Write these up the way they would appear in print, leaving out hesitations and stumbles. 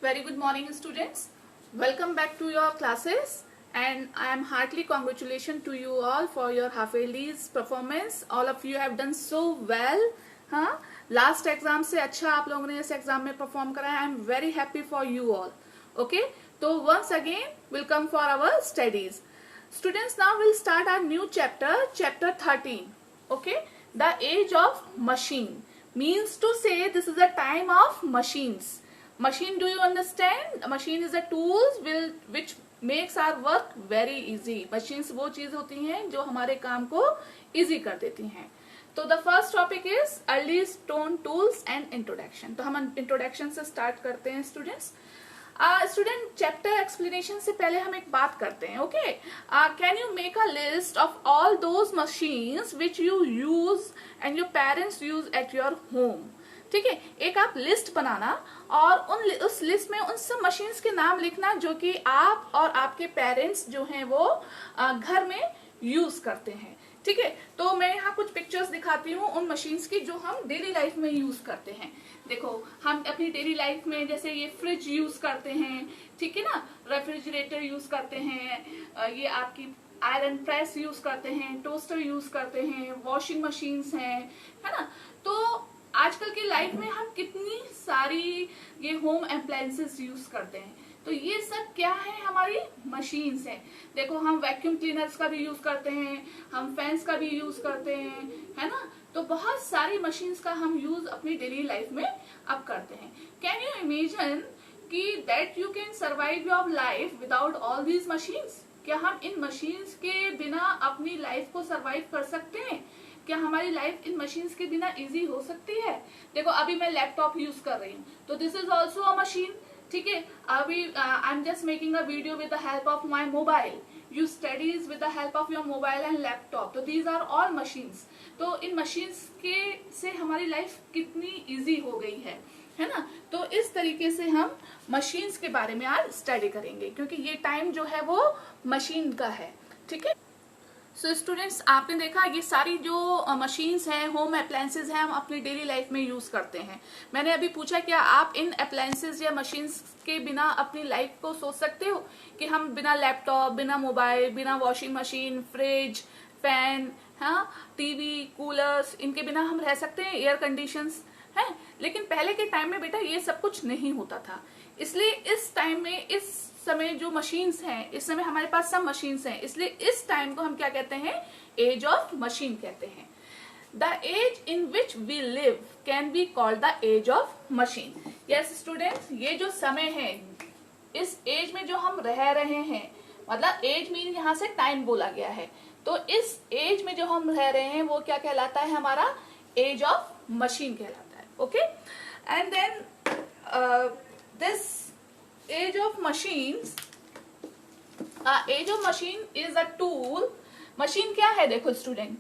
Very good morning, students. Welcome back to your classes, and I am heartily congratulations to you all for your half yearly's performance. All of you have done so well. हाँ, last exam से अच्छा आप लोगों ने इस exam में perform करा है. I am very happy for you all. Okay, तो once again welcome for our studies. Students, now we'll start our new chapter, chapter 13. Okay, the age of machine means to say this is a time of machines. Machine, do you understand? Machine is a tools which makes our work very easy. Machines वो चीज होती हैं जो हमारे काम को easy कर देती हैं. तो the first topic is early stone tools and introduction. तो हम introduction से start करते हैं students. स्टूडेंट चैप्टर एक्सप्लेनेशन से पहले हम एक बात करते हैं. Okay, can you make a list of all those machines which you use and your parents use at your home. ठीक है, एक आप लिस्ट बनाना और उस लिस्ट में उन सब मशीन्स के नाम लिखना जो कि आप और आपके पेरेंट्स जो हैं वो घर में यूज करते हैं. ठीक है, तो मैं यहाँ कुछ पिक्चर्स दिखाती हूँ उन मशीन्स की जो हम डेली लाइफ में यूज करते हैं. देखो, हम अपनी डेली लाइफ में जैसे ये फ्रिज यूज करते हैं, ठीक है ना, रेफ्रिजरेटर यूज करते हैं, ये आपकी आयरन प्रेस यूज करते हैं, टोस्टर यूज करते हैं, वॉशिंग मशीन्स हैं, है ना. तो आजकल की लाइफ में हम कितनी सारी ये होम अप्लायंसेस यूज करते हैं. तो ये सब क्या है, हमारी मशीन्स हैं. देखो, हम वैक्यूम क्लीनर्स का भी यूज करते हैं, हम फैंस का भी यूज करते हैं, है ना. तो बहुत सारी मशीन्स का हम यूज अपनी डेली लाइफ में अब करते हैं. कैन यू इमेजिन कि that you can survive your life without all these machines? क्या हम इन मशीन्स के बिना अपनी लाइफ को सर्वाइव कर सकते हैं? क्या हमारी लाइफ इन मशीन्स के बिना इजी हो सकती है? देखो, अभी मैं लैपटॉप यूज कर रही हूँ, तो this is also a machine. ठीक है, अभी I am just making a video with the help of my mobile. You studies with the help of your mobile and laptop. तो दीज आर ऑल मशीन्स. तो इन machines के से हमारी life कितनी easy हो गई है ना. तो इस तरीके से हम मशीन्स के बारे में आज स्टडी करेंगे क्योंकि ये टाइम जो है वो मशीन का है. ठीक है, सो स्टूडेंट्स, आपने देखा ये सारी जो मशीन्स हैं, होम अप्लायंसेज हैं, हम अपनी डेली लाइफ में यूज करते हैं. मैंने अभी पूछा क्या आप इन अप्लायंसेज या मशीन्स के बिना अपनी लाइफ को सोच सकते हो कि हम बिना लैपटॉप, बिना मोबाइल, बिना वॉशिंग मशीन, फ्रिज, फैन, हाँ, टीवी, कूलर्स, इनके बिना हम रह सकते हैं? एयर कंडीशंस है. लेकिन पहले के टाइम में बेटा ये सब कुछ नहीं होता था. इसलिए इस टाइम में, इस समय जो मशीन्स हैं, इस समय हमारे पास सब मशीन्स हैं, इसलिए इस टाइम को हम क्या कहते हैं? एज ऑफ मशीन कहते हैं. The age in which we live can be called the age of machine. Yes students, ये जो समय है, इस एज में जो हम रह रहे हैं, मतलब एज मीन यहाँ से टाइम बोला गया है, तो इस एज में जो हम रह रहे हैं वो क्या कहलाता है? हमारा एज ऑफ मशीन कहलाता है. Okay, and then this age of machines, age of machine is a tool. machine क्या है? देखो student,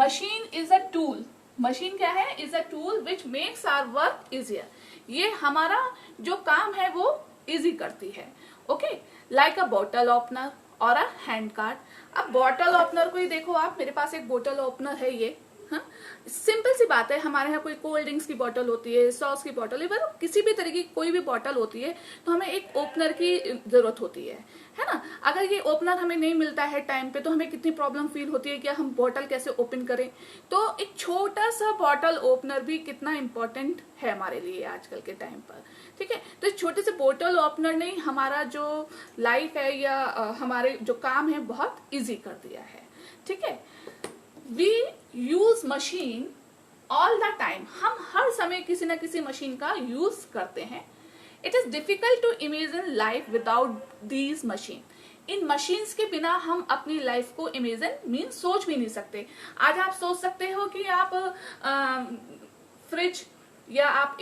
machine is a tool. machine क्या है? is a tool which makes our work easier. ये हमारा जो काम है वो easy करती है. Okay, like a bottle opener और a hand card. अब bottle opener को ही देखो आप, मेरे पास एक bottle opener है ये. हाँ, सिंपल सी बात है, हमारे यहाँ कोई कोल्ड ड्रिंक्स की बोतल होती है, सॉस की बोतल, इवन किसी भी तरह की कोई भी बोतल होती है तो हमें एक ओपनर की जरूरत होती है ना. अगर ये ओपनर हमें नहीं मिलता है टाइम पे तो हमें कितनी प्रॉब्लम फील होती है कि हम बोतल कैसे ओपन करें. तो एक छोटा सा बोतल ओपनर भी कितना इंपॉर्टेंट है हमारे लिए आजकल के टाइम पर. ठीक है, तो इस छोटे से बोतल ओपनर ने हमारा जो लाइफ है या हमारे जो काम है बहुत ईजी कर दिया है. ठीक है, We use machine all the time. हम हर समय किसी न किसी मशीन का यूज करते हैं. It is difficult to imagine life without these machine. In machines के बिना हम अपनी लाइफ को इमेजिन मीन सोच भी नहीं सकते. आज आप सोच सकते हो कि आप फ्रिज या आप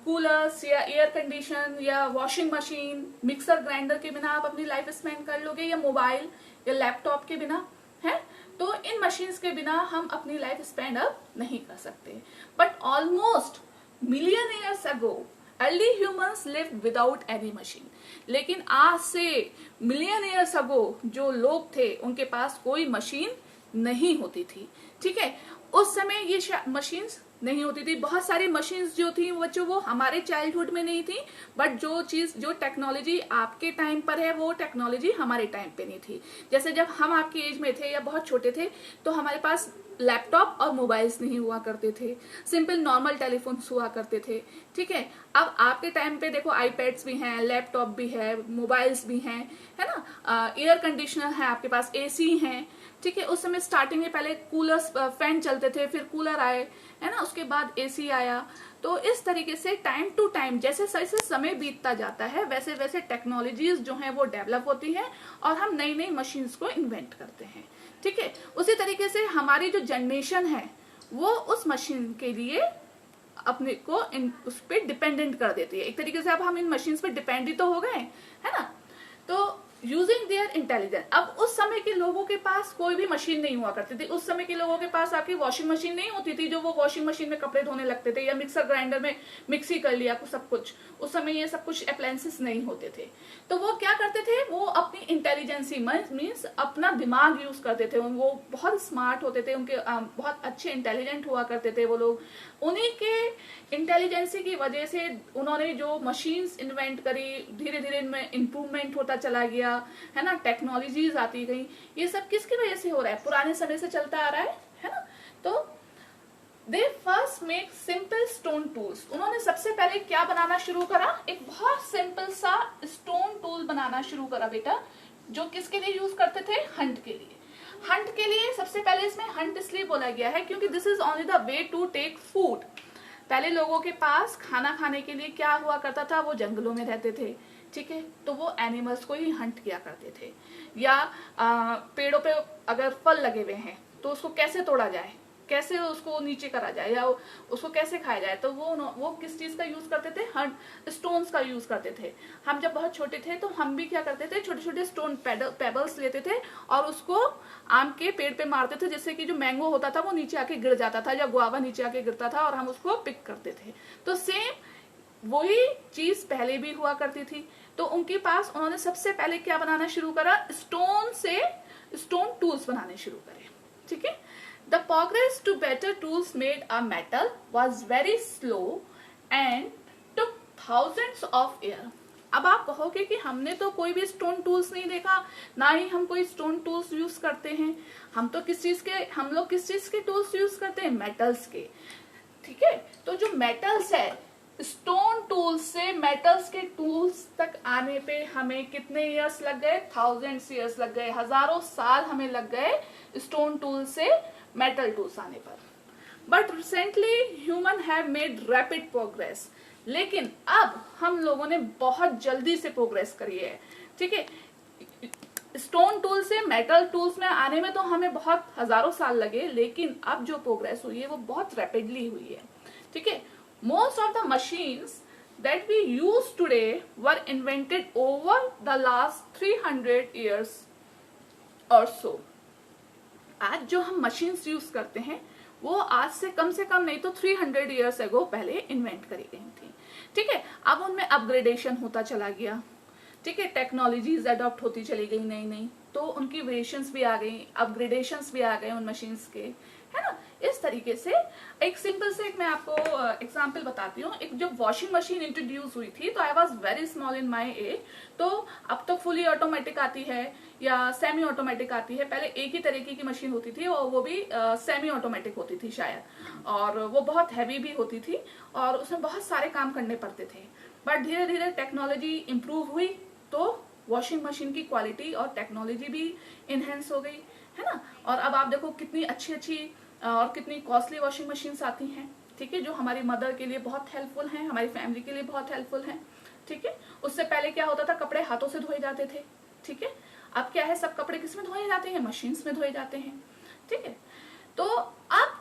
कूलर्स या एयर कंडीशन या वॉशिंग मशीन, मिक्सर ग्राइंडर के बिना आप अपनी लाइफ स्पेंड कर लोगे, या मोबाइल या लैपटॉप के बिना है. तो इन मशीन्स के बिना हम अपनी लाइफ स्पेंड अप नहीं कर सकते. But almost million years ago early humans lived without any machine. लेकिन आज से मिलियन ईयर्स अगो जो लोग थे उनके पास कोई मशीन नहीं होती थी. ठीक है, उस समय ये मशीन्स नहीं होती थी। बहुत सारी मशीन्स जो थी वो बच्चों वो हमारे चाइल्डहुड में नहीं थी, बट जो टेक्नोलॉजी आपके टाइम पर है वो टेक्नोलॉजी हमारे टाइम पे नहीं थी। जैसे जब हम आपकी एज में थे या बहुत छोटे थे तो हमारे पास लैपटॉप और मोबाइल्स नहीं हुआ करते थे, सिंपल नॉर्मल टेलीफोन्स हुआ करते थे। ठीक है, अब आपके टाइम पे देखो आईपैड्स भी हैं, लैपटॉप भी है, मोबाइल्स भी हैं, है ना, एयर कंडीशनर है आपके पास, एसी हैं। ठीक है, उस समय स्टार्टिंग में पहले कूलर्स, फैन चलते थे, फिर कूलर आए, है ना, उसके बाद एसी आया। तो इस तरीके से टाइम टू टाइम जैसे जैसे समय बीतता जाता है वैसे वैसे टेक्नोलॉजीज जो हैं वो डेवलप होती हैं और हम नई नई मशीन्स को इन्वेंट करते हैं। ठीक है, उसी तरीके से हमारी जो जनरेशन है वो उस मशीन के लिए अपने को उस पर डिपेंडेंट कर देती है। एक तरीके से अब हम इन मशीन्स पे डिपेंड ही तो हो गए, है ना। तो यूजिंग देयर इंटेलिजेंस, अब उस समय के लोगों के पास कोई भी मशीन नहीं हुआ करती थी। उस समय के लोगों के पास आपकी वॉशिंग मशीन नहीं होती थी जो वो वॉशिंग मशीन में कपड़े धोने लगते थे, या मिक्सर ग्राइंडर में मिक्सी कर लिया कुछ सब कुछ। उस समय ये सब कुछ अप्लायंसेस नहीं होते थे। तो वो क्या करते थे, वो अपनी इंटेलिजेंसी मीन्स अपना दिमाग यूज करते थे। वो बहुत स्मार्ट होते थे, उनके बहुत अच्छे इंटेलिजेंट हुआ करते थे वो लोग। उन्हीं के इंटेलिजेंसी की वजह से उन्होंने जो मशीन्स इन्वेंट करी, धीरे धीरे इनमें इम्प्रूवमेंट होता चला गया, है ना, टेक्नोलॉजीज आती गई। ये सब किसकी वजह से हो रहा है, पुराने समय से चलता आ रहा है ना। तो they first make simple stone tools, उन्होंने सबसे पहले क्या बनाना शुरू करा, एक बहुत सिंपल सा स्टोन टूल बनाना शुरू करा बेटा, जो किसके लिए यूज करते थे, हंट के लिए। हंट के लिए सबसे पहले, इसमें हंट इसलिए बोला गया है क्योंकि this is only the way to take food. पहले लोगों के पास खाना खाने के लिए क्या हुआ करता था, वो जंगलों में रहते थे। ठीक है, तो वो एनिमल्स को ही हंट किया करते थे। या पेड़ों पे अगर फल लगे हुए हैं तो उसको कैसे तोड़ा जाए, कैसे उसको नीचे करा जाए, या उसको कैसे खाया जाए, तो वो किस चीज का यूज करते थे, हंट स्टोन्स का यूज करते थे। हम जब बहुत छोटे थे तो हम भी क्या करते थे, छोटे छोटे स्टोन पेबल्स लेते थे और उसको आम के पेड़ पे मारते थे, जिससे कि जो मैंगो होता था वो नीचे आके गिर जाता था, या गुआवा नीचे आके गिरता था और हम उसको पिक करते थे। तो सेम वही चीज पहले भी हुआ करती थी। तो उनके पास उन्होंने सबसे पहले क्या बनाना शुरू करा, स्टोन से स्टोन टूल्स बनाने शुरू करे। ठीक है, the progress to better tools made a metal was very slow and took thousands of year. अब आप कहोगे कि हमने तो कोई भी स्टोन टूल्स नहीं देखा, ना ही हम कोई स्टोन टूल्स यूज करते हैं। हम लोग किस चीज के टूल्स यूज करते हैं, मेटल्स के। ठीक है, तो जो मेटल्स है, स्टोन टूल्स से मेटल्स के टूल्स तक आने पे हमें कितने इयर्स लग गए, थाउजेंड्स इयर्स लग गए, हजारों साल हमें लग गए स्टोन टूल से मेटल टूल्स आने पर। But recently human have made rapid progress, लेकिन अब हम लोगों ने बहुत जल्दी से प्रोग्रेस करी है। ठीक है, स्टोन टूल से मेटल टूल्स में आने में तो हमें बहुत हजारों साल लगे, लेकिन अब जो प्रोग्रेस हुई है वो बहुत रैपिडली हुई है। ठीक है, most of the machines that we use today were invented over the last 300 years or so. आज जो हम मशीन्स यूज करते हैं वो आज से कम नहीं तो 300 years ago पहले इन्वेंट करी गई थी। ठीक है, अब उनमें अपग्रेडेशन होता चला गया। ठीक है, टेक्नोलॉजीज अडॉप्ट होती चली गई नई नई, तो उनकी वेरिएशंस भी आ गई, अपग्रेडेशंस भी आ गए उन मशीन्स के, है ना। इस तरीके से एक सिंपल से मैं आपको एग्जांपल बताती हूँ। एक जब वॉशिंग मशीन इंट्रोड्यूस हुई थी तो I was very small in my age. तो अब तो फुली ऑटोमेटिक आती है या सेमी ऑटोमेटिक आती है। पहले एक ही तरीके की मशीन होती थी और वो भी सेमी ऑटोमेटिक होती थी शायद, और वो बहुत हैवी भी होती थी और उसमें बहुत सारे काम करने पड़ते थे। बट धीरे धीरे टेक्नोलॉजी इम्प्रूव हुई तो वॉशिंग मशीन की क्वालिटी और टेक्नोलॉजी भी इनहेंस हो गई, है ना। और अब आप देखो कितनी अच्छी अच्छी और कितनी कॉस्टली वॉशिंग मशीन्स आती हैं। ठीक है, जो हमारी मदर के लिए बहुत हेल्पफुल हैं, हमारी फैमिली के लिए बहुत हेल्पफुल हैं। ठीक है, उससे पहले क्या होता था, कपड़े हाथों से धोए जाते थे। ठीक है, अब क्या है, सब कपड़े किस में धोए जाते हैं, मशीन्स में धोए जाते हैं। ठीक है, तो अब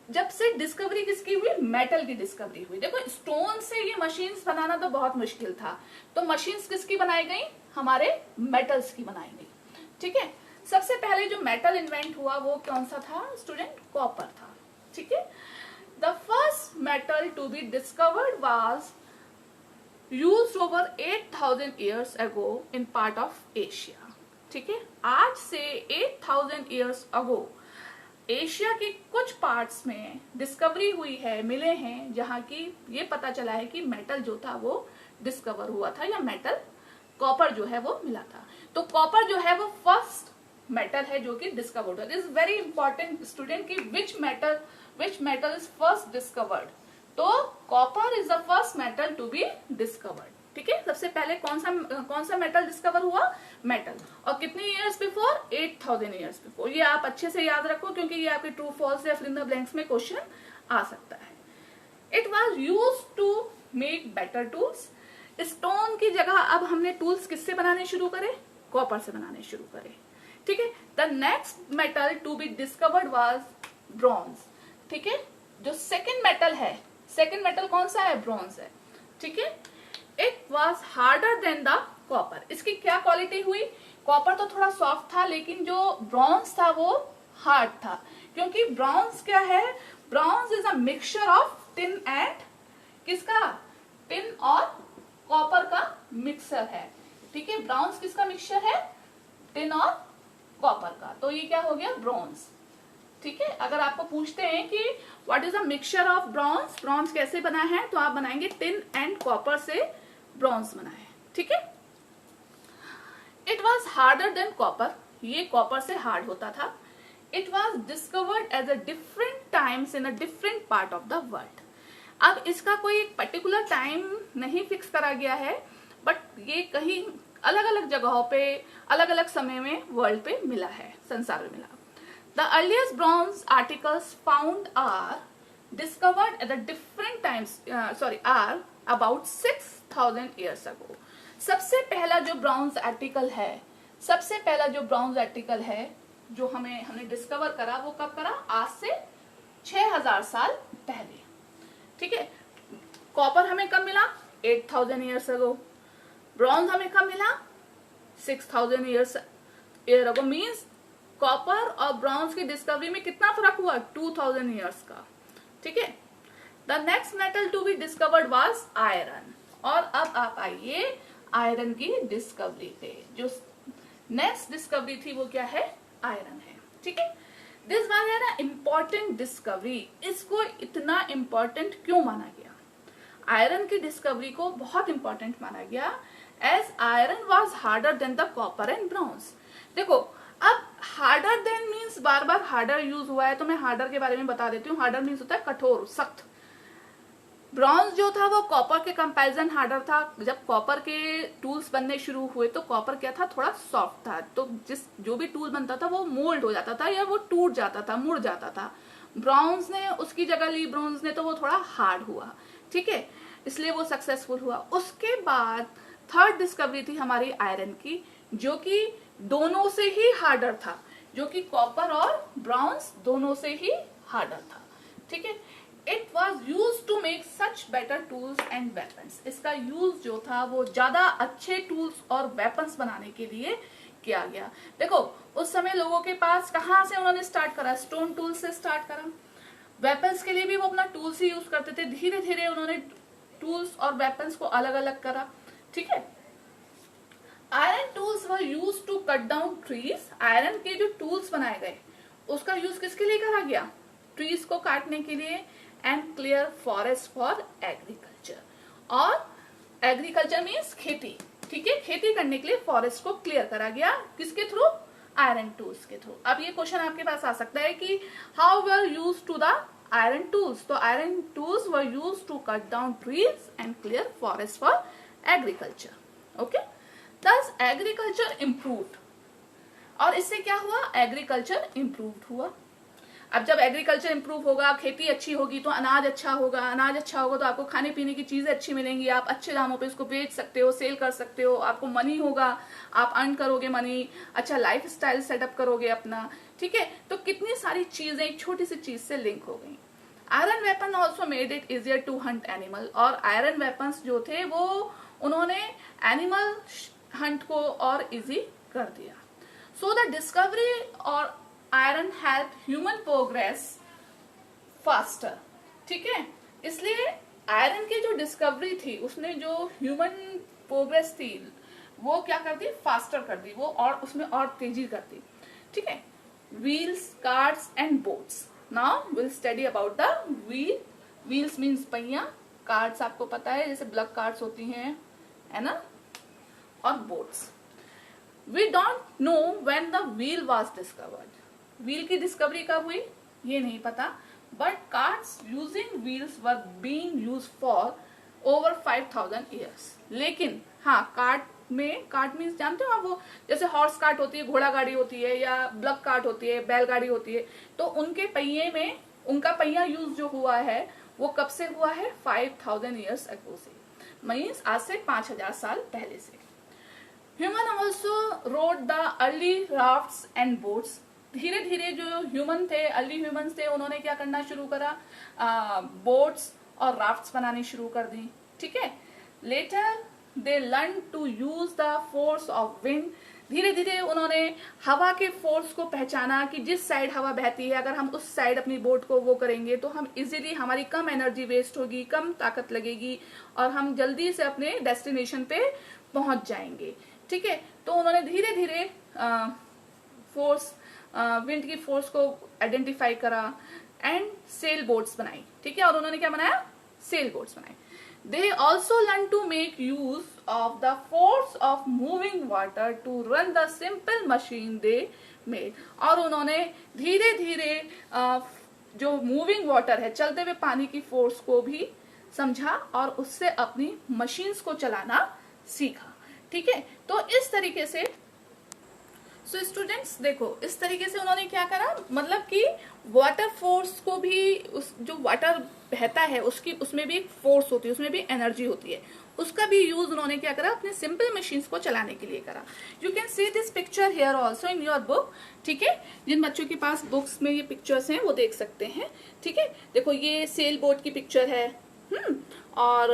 जब से डिस्कवरी किसकी हुई, मेटल की डिस्कवरी हुई। देखो स्टोन से ये मशीन्स बनाना तो बहुत मुश्किल था, तो मशीन्स किसकी बनाई गई, हमारे मेटल्स की बनाई गई। ठीक है, सबसे पहले जो मेटल इन्वेंट हुआ वो कौन सा था स्टूडेंट, कॉपर था। ठीक है, the first metal to be discovered was used over 8000 years ago in part of Asia. ठीक है, आज से 8000 years ago एशिया के कुछ पार्ट्स में डिस्कवरी हुई है, मिले हैं, जहां की ये पता चला है कि मेटल जो था वो डिस्कवर हुआ था, या मेटल कॉपर जो है वो मिला था। तो कॉपर जो है वो फर्स्ट मेटल है जो कि डिस्कवर्ड हुआ। इज वेरी इंपॉर्टेंट स्टूडेंट कि which metal is first discovered. तो copper is the first metal to be discovered. ठीक है, सबसे पहले कौन सा मेटल डिस्कवर हुआ? मेटल। और कितने ईयर्स बिफोर? 8000 years before. ये आप अच्छे से याद रखो क्योंकि ये आपके ट्रू फॉल्स या फिल इन द ब्लैंक्स में क्वेश्चन आ सकता है। It was used to make better tools. Stone की जगह अब हमने टूल्स किससे बनाने शुरू करे? कॉपर से बनाने शुरू करे। ठीक है, the next metal to be discovered was bronze. ठीक है, जो सेकेंड मेटल है, सेकेंड मेटल कौन सा है? ब्रॉन्ज है। ठीक है, it was harder than the copper. इसकी क्या क्वालिटी हुई? कॉपर तो थोड़ा सॉफ्ट था, लेकिन जो ब्रॉन्ज था वो हार्ड था। क्योंकि ब्रॉन्ज क्या है? Bronze is a mixture of tin and किसका? टिन और कॉपर का मिक्सर है। ठीक है, ब्रॉन्ज किसका मिक्सचर है? टिन और कॉपर का। तो ये क्या हो गया? ब्रॉन्ज। ठीक है, अगर आपको पूछते हैं कि what is a mixture of bronze, bronze कैसे बना है, तो आप बनाएंगे टिन एंड कॉपर से ब्रॉन्ज बना है। ठीक है, it was harder than copper. ये कॉपर से हार्ड होता था। It was discovered as a different times in a different part of the world. अब इसका कोई पर्टिकुलर टाइम नहीं फिक्स करा गया है, बट ये कहीं अलग अलग जगहों पे अलग अलग समय में वर्ल्ड पे मिला है, संसार में मिला। The earliest bronze articles found are discovered at the different times, are about 6000 years ago. सबसे पहला जो ब्रॉन्ज आर्टिकल है, सबसे पहला जो ब्रॉन्ज आर्टिकल है जो हमने डिस्कवर करा, वो कब करा? आज से 6000 साल पहले। ठीक है, कॉपर हमें कब मिला? 8000 ईयर्स अगो। ब्रॉन्ज हमें कब मिला? 6000 ईयर अगो। मीन्स कॉपर और ब्रॉन्ज की डिस्कवरी में कितना फर्क हुआ? 2000 ईयर्स का। ठीक है, the next metal to be discovered was iron. और अब आप आइए आयरन की डिस्कवरी पे। जो नेक्स्ट डिस्कवरी थी वो क्या है? आयरन है। ठीक है, this was an important discovery. इसको इतना इंपॉर्टेंट क्यों माना गया? आयरन की डिस्कवरी को बहुत इंपॉर्टेंट माना गया as iron was harder than the copper and bronze. देखो, अब हार्डर देन मीन्स बार बार हार्डर यूज हुआ है, तो मैं हार्डर के बारे में बता देती हूँ। हार्डर मीन्स होता है कठोर, सख्त। ब्रॉन्ज जो था वो कॉपर के कंपैरिजन हार्डर था। जब कॉपर के टूल्स बनने शुरू हुए तो कॉपर क्या था? थोड़ा सॉफ्ट था। तो जो भी टूल बनता था वो मोल्ड हो जाता था या वो टूट जाता था, मुड़ जाता था। ब्रॉन्ज ने उसकी जगह ली, ब्रॉन्ज ने, तो वो थोड़ा हार्ड हुआ। ठीक है, इसलिए वो सक्सेसफुल हुआ। उसके बाद थर्ड डिस्कवरी थी हमारी आयरन की, जो कि दोनों से ही हार्डर था, जो कि कॉपर और ब्रॉन्ज दोनों से ही हार्डर था। ठीक है, it was use to make such better tools and weapons. इसका यूज जो था वो ज्यादा अच्छे टूल्स और वेपन्स बनाने के लिए किया गया। देखो, उस समय लोगों के पास कहाँ से उन्होंने स्टार्ट करा? स्टोन टूल से स्टार्ट करा। वेपन्स के लिए भी वो अपना टूल्स ही यूज करते थे। धीरे धीरे उन्होंने टूल्स और वेपन्स को अलग अलग करा। ठीक है, iron tools were use to cut down trees. Iron के जो टूल्स बनाए गए उसका यूज किसके लिए करा गया? ट्रीज को काटने के लिए। And clear forest for agriculture. और एग्रीकल्चर मीन्स खेती। ठीक है, खेती करने के लिए फॉरेस्ट को क्लियर करा गया। किसके थ्रू? आयरन टूल्स के थ्रू। अब ये क्वेश्चन आपके पास आ सकता है कि how were use to the iron tools. तो iron tools were use to cut down trees and clear forest for agriculture. Okay, thus agriculture improved. और इससे क्या हुआ? एग्रीकल्चर इम्प्रूव्ड हुआ। अब जब एग्रीकल्चर इम्प्रूव होगा, खेती अच्छी होगी, तो अनाज अच्छा होगा। अनाज अच्छा होगा तो आपको खाने पीने की चीजें अच्छी मिलेंगी। आप अच्छे दामों पे इसको बेच सकते हो, सेल कर सकते हो। आपको मनी होगा, आप अर्न करोगे मनी, अच्छा लाइफ स्टाइल सेटअप करोगे अपना। ठीक है, तो कितनी सारी चीजें एक छोटी सी चीज से लिंक हो गई। Iron weapon also made it easier to hunt animal. और आयरन वेपन्स जो थे वो उन्होंने एनिमल हंट को और इजी कर दिया। सो द डिस्कवरी और iron help human progress faster. ठीक है, इसलिए आयरन की जो डिस्कवरी थी उसने जो ह्यूमन प्रोग्रेस थी वो क्या कर दी? फास्टर कर दी, वो और उसमें और तेजी कर दी। ठीक है, wheels, carts and boats. Now we'll study about the wheel. Wheels means पहिया, carts आपको पता है जैसे ब्लॉक कार्ट्स होती हैं, है ना, और boats. We don't know when the wheel was discovered. Wheel की discovery कब हुई ये नहीं पता, but carts using wheels were being used for over 5,000 years. लेकिन हाँ, कार्ट मीन्स जानते हो आप, वो जैसे हॉर्स कार्ट होती है, घोड़ा गाड़ी होती है, या ब्लॉक कार्ट होती है, बैलगाड़ी होती है, तो उनके पहिए में उनका पहिया यूज जो हुआ है वो कब से हुआ है, 5,000 years ago से, मीन्स आज से 5,000 साल पहले से. Human also road the early rafts and boats. धीरे धीरे जो ह्यूमन थे, अर्ली ह्यूमन थे, उन्होंने क्या करना शुरू करा, बोट्स और राफ्ट्स बनानी शुरू कर दी. ठीक है. Later they learn to use the force of wind. धीरे धीरे उन्होंने हवा के फोर्स को पहचाना कि जिस साइड हवा बहती है, अगर हम उस साइड अपनी बोट को वो करेंगे तो हम इजीली, हमारी कम एनर्जी वेस्ट होगी, कम ताकत लगेगी और हम जल्दी से अपने डेस्टिनेशन पे पहुंच जाएंगे. ठीक है. तो उन्होंने धीरे धीरे फोर्स, विंड की फोर्स को आइडेंटिफाई करा एंड सेल बोट्स बनाई. ठीक है. और उन्होंने क्या बनाया, सेल बोट्स बनाई. They also learn to make use of the force of moving water to run the simple machine they made. और उन्होंने धीरे धीरे जो मूविंग वाटर है, चलते हुए पानी की फोर्स को भी समझा और उससे अपनी मशीन्स को चलाना सीखा. ठीक है. तो इस तरीके से स्टूडेंट्स देखो, इस तरीके से उन्होंने क्या करा, मतलब कि वाटर फोर्स को भी, उस जो वाटर बहता है उसकी, उसमें भी एक फोर्स होती है, उसमें भी एनर्जी होती है, उसका भी यूज उन्होंने क्या करा, अपने सिंपल मशीन्स को चलाने के लिए करा. You can see this picture here also in your book. ठीक है. जिन बच्चों के पास बुक्स में ये पिक्चर्स हैं वो देख सकते हैं. ठीक है. देखो ये सेल बोट की पिक्चर है. और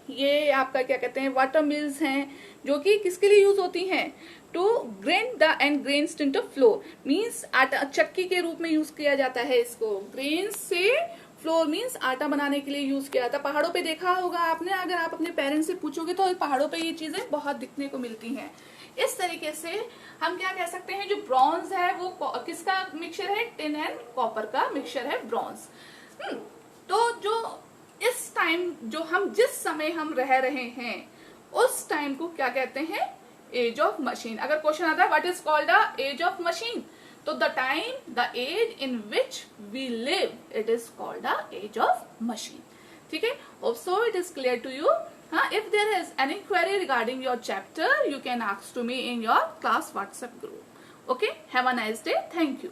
ये आपका क्या कहते हैं, वाटर मिल्स हैं, जो कि किसके लिए यूज होती हैं, to grain the and grains into flour. Means आटा, चक्की के रूप में यूज किया जाता है इसको. ग्रेन से फ्लोर मीन्स आटा बनाने के लिए यूज किया जाता है. पहाड़ों पे देखा होगा आपने, अगर आप अपने पेरेंट्स से पूछोगे तो पहाड़ों पे ये चीजें बहुत दिखने को मिलती हैं. इस तरीके से हम क्या कह सकते हैं, जो ब्रॉन्ज है वो किसका मिक्सचर है, टिन एंड कॉपर का मिक्सचर है ब्रॉन्ज. तो जो इस टाइम, जो हम जिस समय हम रह रहे हैं उस टाइम को क्या कहते हैं, एज ऑफ मशीन. अगर क्वेश्चन आता है what is called the age of machine, तो the time, the age in which we live, it is called the age of machine. ठीक है. So it is clear to you. If there is any query regarding your chapter, you can ask to me in your class WhatsApp group. Okay. Have a nice day. Thank you.